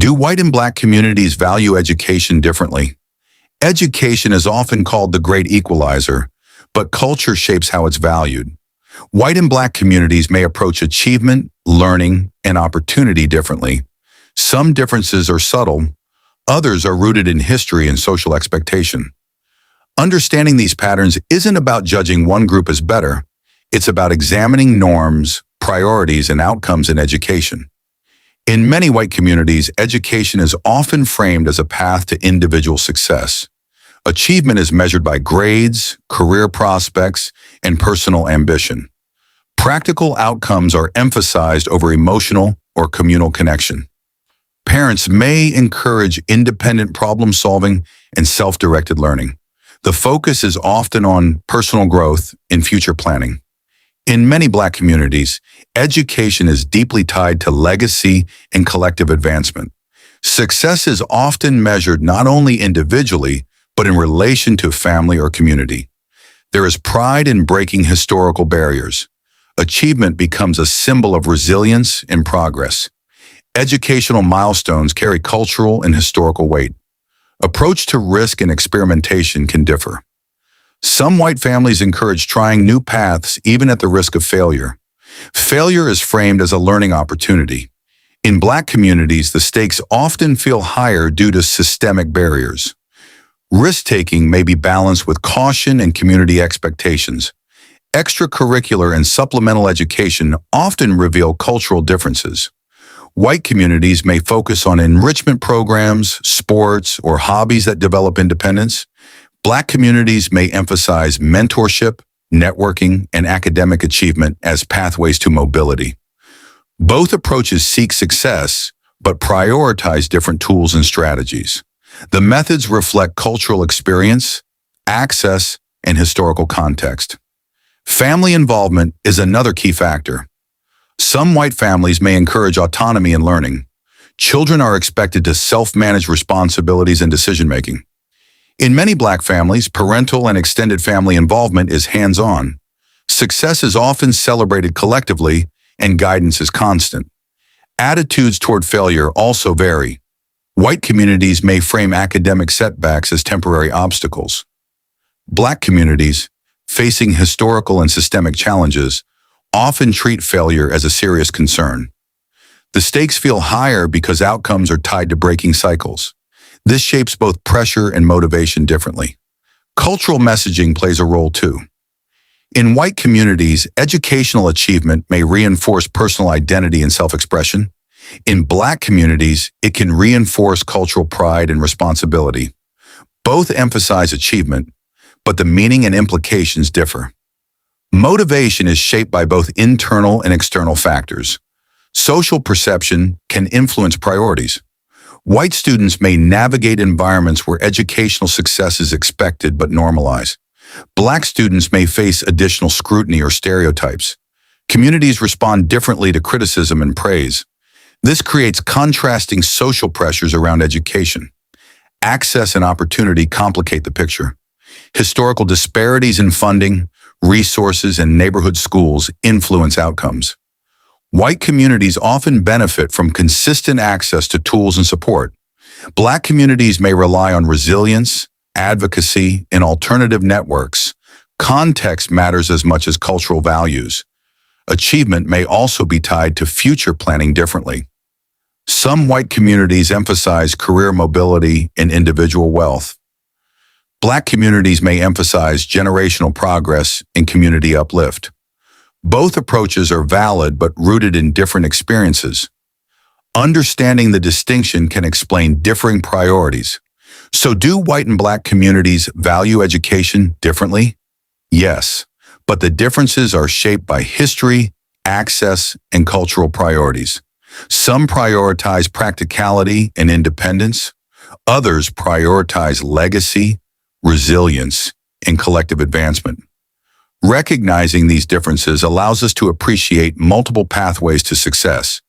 Do white and black communities value education differently? Education is often called the great equalizer, but culture shapes how it's valued. White and black communities may approach achievement, learning, and opportunity differently. Some differences are subtle, others are rooted in history and social expectation. Understanding these patterns isn't about judging one group as better, it's about examining norms, priorities, and outcomes in education. In many white communities, education is often framed as a path to individual success. Achievement is measured by grades, career prospects, and personal ambition. Practical outcomes are emphasized over emotional or communal connection. Parents may encourage independent problem-solving and self-directed learning. The focus is often on personal growth and future planning. In many black communities, education is deeply tied to legacy and collective advancement. Success is often measured not only individually, but in relation to family or community. There is pride in breaking historical barriers. Achievement becomes a symbol of resilience and progress. Educational milestones carry cultural and historical weight. Approach to risk and experimentation can differ. Some white families encourage trying new paths even at the risk of failure. Failure is framed as a learning opportunity. In black communities, the stakes often feel higher due to systemic barriers. Risk-taking may be balanced with caution and community expectations. Extracurricular and supplemental education often reveal cultural differences. White communities may focus on enrichment programs, sports, or hobbies that develop independence. Black communities may emphasize mentorship, networking, and academic achievement as pathways to mobility. Both approaches seek success, but prioritize different tools and strategies. The methods reflect cultural experience, access, and historical context. Family involvement is another key factor. Some white families may encourage autonomy in learning. Children are expected to self-manage responsibilities and decision-making. In many black families, parental and extended family involvement is hands-on. Success is often celebrated collectively, and guidance is constant. Attitudes toward failure also vary. White communities may frame academic setbacks as temporary obstacles. Black communities, facing historical and systemic challenges, often treat failure as a serious concern. The stakes feel higher because outcomes are tied to breaking cycles. This shapes both pressure and motivation differently. Cultural messaging plays a role too. In white communities, educational achievement may reinforce personal identity and self-expression. In black communities, it can reinforce cultural pride and responsibility. Both emphasize achievement, but the meaning and implications differ. Motivation is shaped by both internal and external factors. Social perception can influence priorities. White students may navigate environments where educational success is expected but normalized. Black students may face additional scrutiny or stereotypes. Communities respond differently to criticism and praise. This creates contrasting social pressures around education. Access and opportunity complicate the picture. Historical disparities in funding, resources, and neighborhood schools influence outcomes. White communities often benefit from consistent access to tools and support. Black communities may rely on resilience, advocacy, and alternative networks. Context matters as much as cultural values. Achievement may also be tied to future planning differently. Some white communities emphasize career mobility and individual wealth. Black communities may emphasize generational progress and community uplift. Both approaches are valid but rooted in different experiences. Understanding the distinction can explain differing priorities. So do white and black communities value education differently? Yes, but the differences are shaped by history, access, and cultural priorities. Some prioritize practicality and independence. Others prioritize legacy, resilience, and collective advancement. Recognizing these differences allows us to appreciate multiple pathways to success.